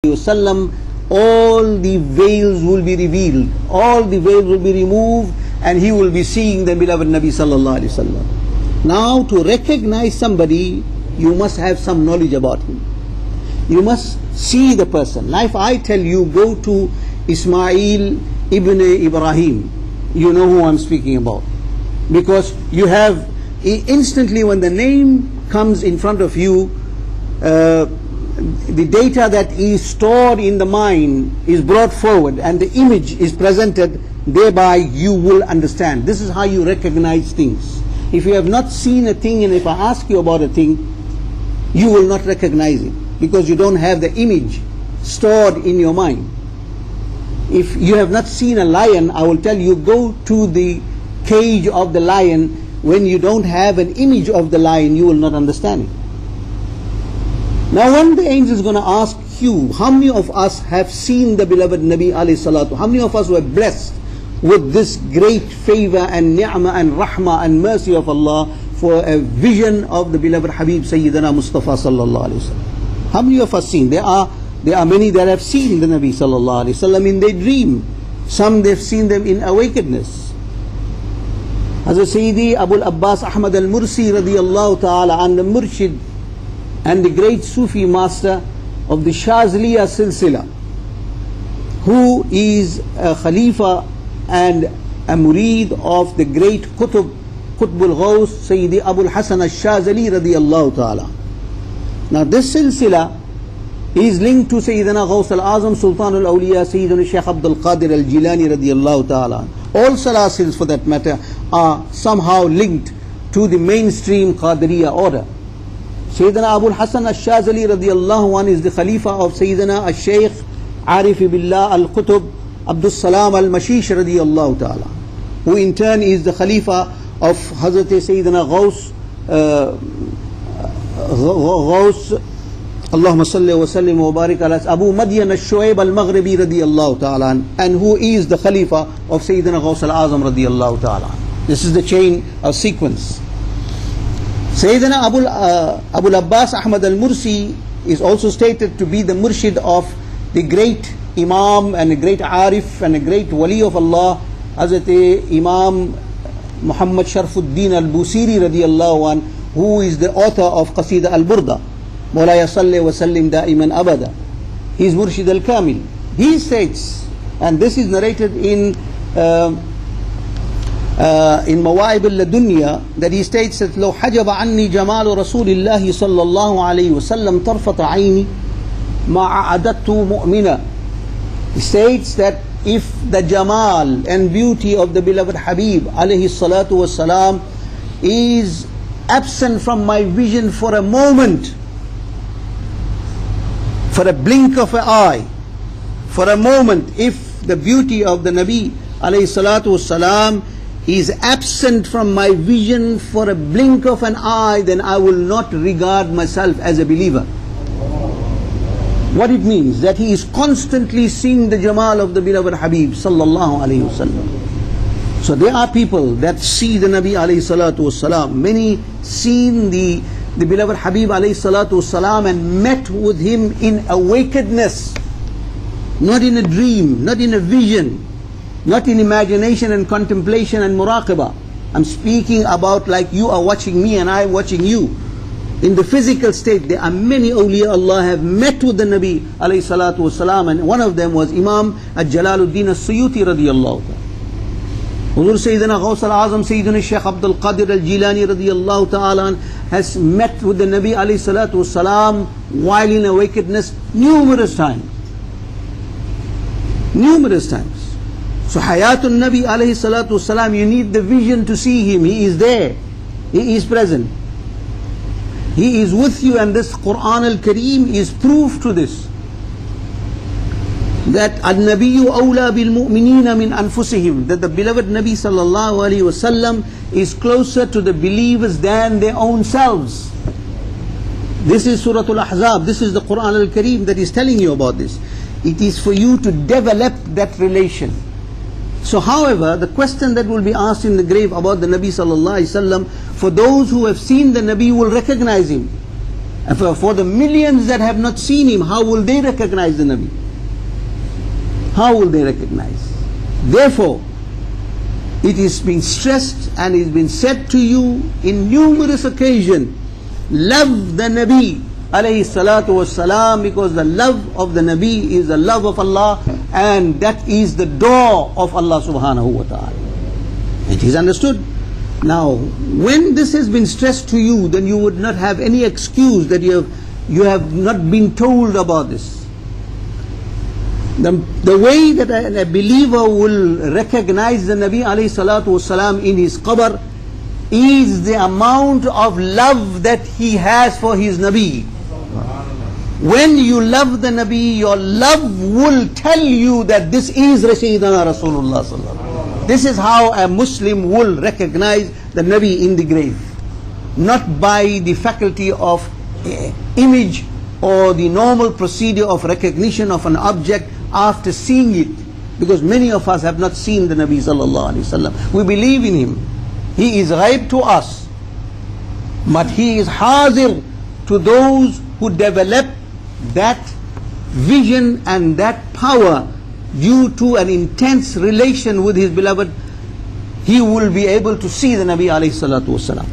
wasallam, all the veils will be revealed, all the veils will be removed, and he will be seeing the beloved Nabi sallallahu alaihi wasallam. Now, to recognize somebody, you must have some knowledge about him. You must see the person. Now, if I tell you, go to Ismail ibn Ibrahim, you know who I'm speaking about, because you have instantly, when the name comes in front of you, the data that is stored in the mind is brought forward and the image is presented, thereby you will understand. This is how you recognize things. If you have not seen a thing, and if I ask you about a thing, you will not recognize it, because you don't have the image stored in your mind. If you have not seen a lion, I will tell you, go to the cage of the lion. When you don't have an image of the lion, you will not understand it. Now, when the angel is going to ask you, how many of us have seen the beloved Nabi alayhi salatu? How many of us were blessed with this great favor and ni'mah and rahmah and mercy of Allah for a vision of the beloved Habib Sayyidina Mustafa sallallahu alayhi wasallam? How many of us seen? There are many that have seen the Nabi sallallahu alayhi wasallam in their dream. Some they've seen them in awakenedness. Hazrat Sayyidi Abul Abbas Ahmad al-Mursi radiyallahu ta'ala an, the Murshid and the great Sufi master of the Shazliya Silsila, who is a Khalifa and a Murid of the great Qutbul Ghaus Sayyidi Abul Hasan al-Shazali radiyallahu ta'ala. Now, this Silsila is linked to Sayyidina Ghaus al-Azam Sultan al-Awliya Sayyidina Shaykh Abdul Qadir al-Jilani radiyallahu ta'ala. All Salasils, for that matter, are somehow linked to the mainstream Qadiriya order. Sayyidina Abul Hasan al-Shazali radiyallahu anhu is the Khalifa of Sayyidina al-Shaykh Arif Billah al-Qutb Abdul Salam al-Mashish radiyallahu ta'ala, who in turn is the Khalifa of Hazrat Sayyidina Ghaus Allahumma salli wa sallim wa barik ala Abu Madyan al-Shuaib al-Maghribi radiyallahu ta'ala, and who is the Khalifa of Sayyidina Ghaus al-Azam radiyallahu ta'ala. This is the chain of sequence. Sayyidina Abul Abbas Ahmad al-Mursi is also stated to be the Murshid of the great Imam and a great Arif and a great Wali of Allah, Hazrat Imam Muhammad Sharfuddin al-Busiri radiyallahu anh, who is the author of Qasida al-Burda, Mawlaya salli wa sallim da'iman abada. He is Murshid al-Kamil. He states, and this is narrated in Mawa'ib al-Ladunya, that he states that لو حجب عني جمال رسول الله صلى الله عليه وسلم طرفة عيني ما أعددت مؤمنا. He states that if the Jamal and beauty of the beloved Habib alayhi salatu wassalam is absent from my vision for a moment, for a blink of an eye, for a moment, if the beauty of the Nabi alayhi salatu wassalam is absent from my vision for a blink of an eye, then I will not regard myself as a believer. What it means, that he is constantly seeing the Jamal of the beloved Habib sallallahu alayhi wasallam. So there are people that see the Nabi alayhi salatu wasalam. Many seen the beloved Habib alayhi salatu wasalam and met with him in awakenedness, not in a dream, not in a vision, not in imagination and contemplation and muraqabah. I'm speaking about like you are watching me and I am watching you. In the physical state, there are many awliya Allah have met with the Nabi alayhi salatu wasalam, and one of them was Imam al-Jalaluddin al-Suyuti radiyallahu ta'ala. Huzur Sayyidina Ghaus al-Azam Sayyidina Shaykh Abdul Qadir al-Jilani radiyallahu ta'ala has met with the Nabi alayhi salatu wasalam while in awakenedness numerous times. Numerous times. So Hayatul Nabi alayhi salatu wasalam, you need the vision to see him. He is there. He is present. He is with you, and this Quran al-Kareem is proof to this. That al-Nabiyyu awla bil mu'minina min anfusihim, that the beloved Nabi sallallahu alayhi wasallam is closer to the believers than their own selves. This is Surah Al-Ahzab. This is the Quran al-Kareem that is telling you about this. It is for you to develop that relation. So, however, the question that will be asked in the grave about the Nabi sallallahu alaihi wasallam, for those who have seen the Nabi will recognize him. And for the millions that have not seen him, how will they recognize the Nabi? How will they recognize? Therefore, it is being stressed and it has been said to you in numerous occasions, love the Nabi alayhi salatu wassalam, because the love of the Nabi is the love of Allah, and that is the door of Allah subhanahu wa ta'ala. It is understood. Now, when this has been stressed to you, then you would not have any excuse that you have not been told about this. The way that a believer will recognize the Nabi alayhi salatu wasalam in his qabr is the amount of love that he has for his Nabi. When you love the Nabi, your love will tell you that this is Sayyidina Rasulullah sallallahu alaihi wasallam. This is how a Muslim will recognize the Nabi in the grave. Not by the faculty of image or the normal procedure of recognition of an object after seeing it. Because many of us have not seen the Nabi sallallahu alaihi wasallam. We believe in him. He is ghaib to us. But he is hazir to those who develop that vision and that power due to an intense relation with his beloved. He will be able to see the Nabi alayhi salatu wasalam.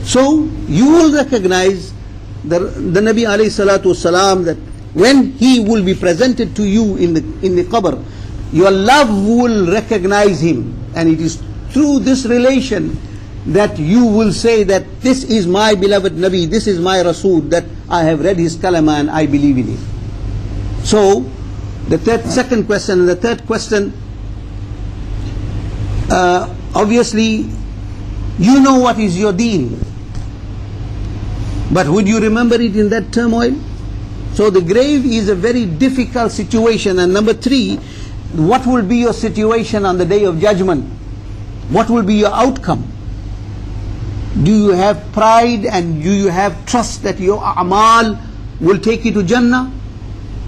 So you will recognize the Nabi alayhi salatu wasalam, that when he will be presented to you in the qabr, your love will recognize him, and it is through this relation that you will say that this is my beloved Nabi, this is my Rasul, that I have read his kalama and I believe in him. So the second question and the third question, obviously you know what is your deen, but would you remember it in that turmoil? So the grave is a very difficult situation. And number three, what will be your situation on the day of judgment? What will be your outcome? Do you have pride and do you have trust that your a'mal will take you to Jannah?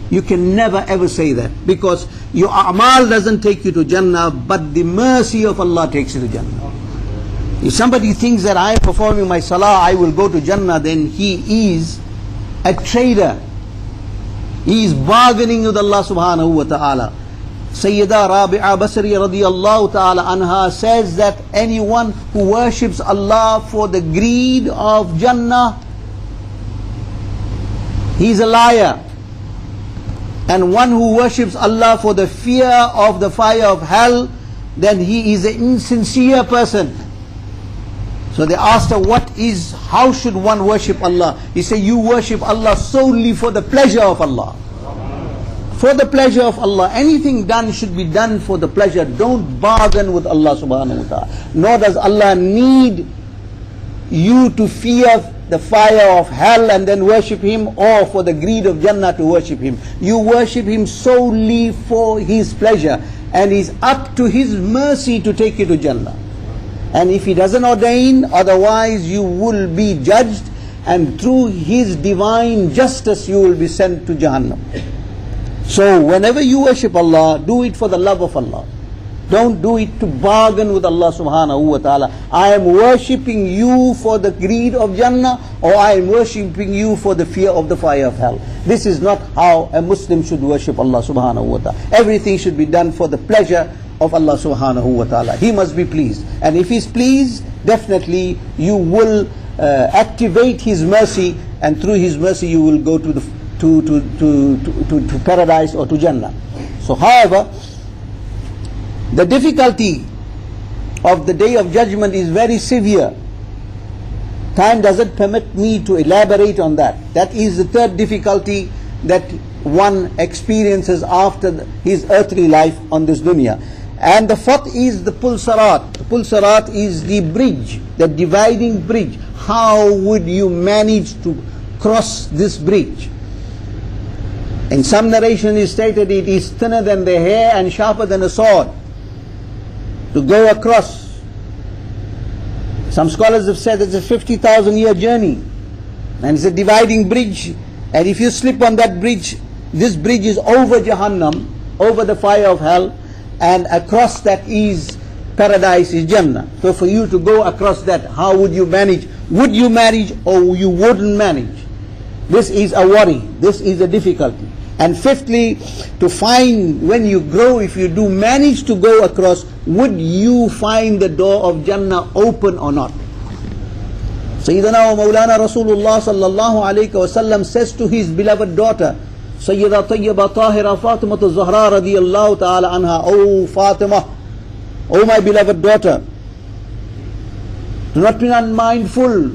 You can never ever say that, because your a'mal doesn't take you to Jannah, but the mercy of Allah takes you to Jannah. If somebody thinks that I am performing my salah, I will go to Jannah, then he is a trader. He is bargaining with Allah subhanahu wa ta'ala. Sayyida Rabi'a Basri radiyallahu ta'ala anha says that anyone who worships Allah for the greed of Jannah, he is a liar. And one who worships Allah for the fear of the fire of hell, then he is an insincere person. So they asked her, how should one worship Allah? He said, you worship Allah solely for the pleasure of Allah. For the pleasure of Allah. Anything done should be done for the pleasure. Don't bargain with Allah subhanahu wa ta'ala. Nor does Allah need you to fear the fire of hell and then worship Him, or for the greed of Jannah to worship Him. You worship Him solely for His pleasure, and it's up to His mercy to take you to Jannah. And if He doesn't ordain, otherwise you will be judged, and through His divine justice you will be sent to Jahannam. So whenever you worship Allah, do it for the love of Allah. Don't do it to bargain with Allah subhanahu wa ta'ala. I am worshipping you for the greed of Jannah, or I am worshipping you for the fear of the fire of hell. This is not how a Muslim should worship Allah subhanahu wa ta'ala. Everything should be done for the pleasure of Allah subhanahu wa ta'ala. He must be pleased. And if He's pleased, definitely you will activate His mercy, and through His mercy you will go to paradise or to Jannah. So however, the difficulty of the day of judgment is very severe. Time doesn't permit me to elaborate on that. That is the third difficulty that one experiences after his earthly life on this dunya. And the fourth is the Pul Sirat. The Pul Sirat is the bridge, the dividing bridge. How would you manage to cross this bridge? In some narration is stated it is thinner than the hair and sharper than a sword to go across. Some scholars have said it's a 50,000 year journey, and it's a dividing bridge, and if you slip on that bridge, this bridge is over Jahannam, over the fire of hell, and across that is paradise, is Jannah. So for you to go across that, how would you manage? Would you manage or you wouldn't manage? This is a worry. This is a difficulty. And fifthly, to find when you grow, if you do manage to go across, would you find the door of Jannah open or not? Sayyidina wa Mawlana Rasulullah sallallahu alayhi wa sallam says to his beloved daughter, Sayyida Tayyiba Tahira Fatima Zahra radiyallahu ta'ala anha, O Fatima, O my beloved daughter, do not be unmindful,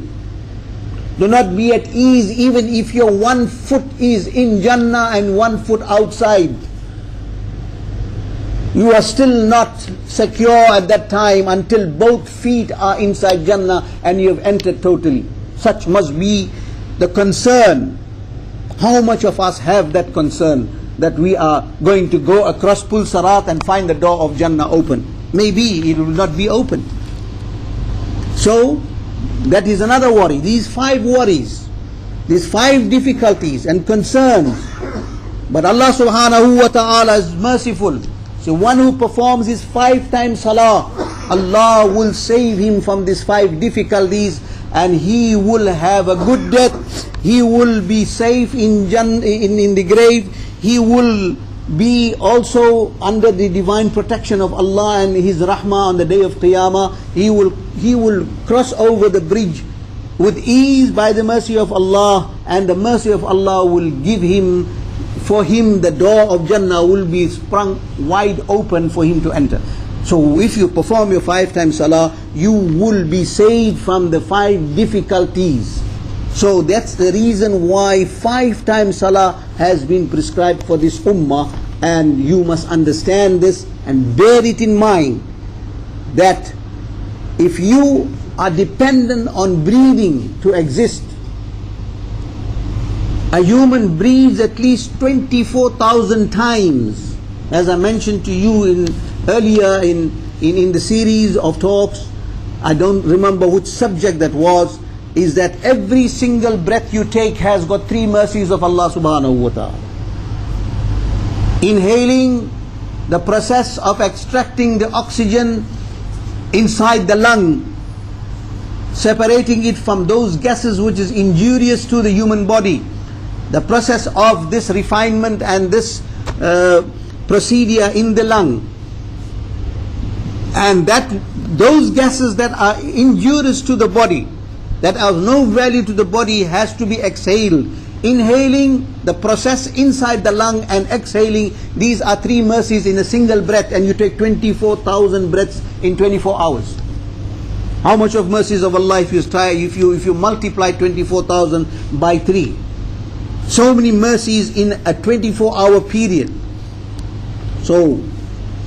do not be at ease even if your 1 foot is in Jannah and 1 foot outside. You are still not secure at that time until both feet are inside Jannah and you have entered totally. Such must be the concern. How much of us have that concern that we are going to go across Pul Sarat and find the door of Jannah open? Maybe it will not be open. So that is another worry. These 5 worries, these 5 difficulties and concerns. But Allah subhanahu wa ta'ala is merciful. So one who performs his 5 times salah, Allah will save him from these 5 difficulties, and he will have a good death. He will be safe in the grave. He will be also under the divine protection of Allah and His rahmah on the day of Qiyamah. He will cross over the bridge with ease by the mercy of Allah, and the mercy of Allah will give him, for him the door of Jannah will be sprung wide open for him to enter. So if you perform your 5 times salah, you will be saved from the 5 difficulties. So that's the reason why 5 times salah has been prescribed for this ummah, and you must understand this and bear it in mind, that if you are dependent on breathing to exist, a human breathes at least 24,000 times. As I mentioned to you earlier in the series of talks, I don't remember which subject that was, is that every single breath you take has got 3 mercies of Allah subhanahu wa ta'ala. Inhaling, the process of extracting the oxygen inside the lung, separating it from those gases which is injurious to the human body. The process of this refinement and this procedure in the lung, and that those gases that are injurious to the body, that have no value to the body, has to be exhaled. Inhaling, the process inside the lung, and exhaling, these are 3 mercies in a single breath, and you take 24,000 breaths in 24 hours. How much of mercies of Allah if you multiply 24,000 by 3? So many mercies in a 24-hour period. So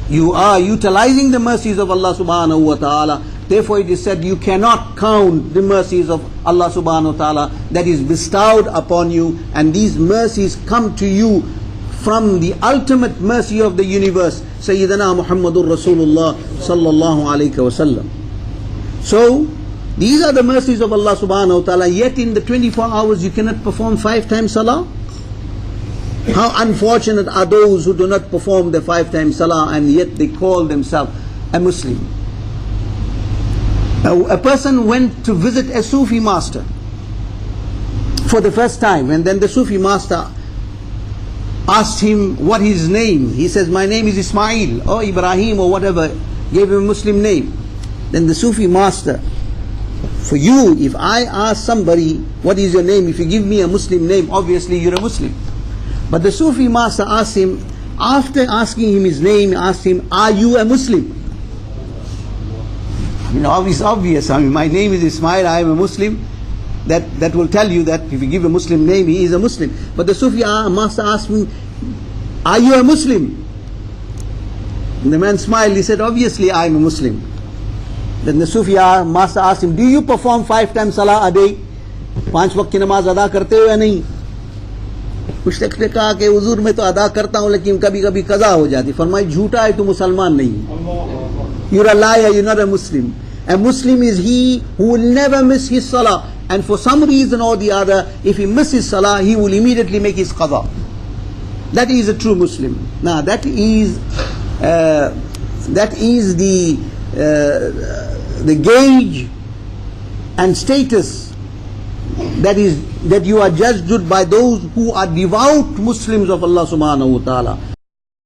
you are utilizing the mercies of Allah subhanahu wa ta'ala. Therefore it is said you cannot count the mercies of Allah subhanahu wa ta'ala that is bestowed upon you, and these mercies come to you from the ultimate mercy of the universe, Sayyidina Muhammadur Rasulullah sallallahu alayhi wa sallam. So these are the mercies of Allah subhanahu wa ta'ala, yet in the 24 hours you cannot perform 5 times salah. How unfortunate are those who do not perform the 5 times salah, and yet they call themselves a Muslim. A person went to visit a Sufi master for the first time, and then the Sufi master asked him what his name. He says, my name is Ismail or Ibrahim or whatever, gave him a Muslim name. Then the Sufi master, for you, if I ask somebody what is your name, if you give me a Muslim name, obviously you're a Muslim. But the Sufi master asked him, after asking him his name, he asked him, are you a Muslim? You know, it's obvious. I mean, my name is Ismail, I am a Muslim. That will tell you that if you give a Muslim name, he is a Muslim. But the Sufi master asked him, are you a Muslim? And the man smiled, he said, obviously I am a Muslim. Then the Sufi master asked him, do you perform 5 times salah a day? 5 वक्त की नमाज अदा करते हो या नहीं? कुछ ने कहा कि हुजूर मैं तो अदा करता हूँ लेकिन कभी कभी कज़ा हो जाती. फरमाया झूठा है, तू मुसलमान नहीं. You're a liar, you're not a Muslim. A Muslim is he who will never miss his salah, and for some reason or the other, if he misses salah, he will immediately make his qada. That is a true Muslim. Now that is the gauge and status that you are judged by those who are devout Muslims of Allah subhanahu wa ta'ala.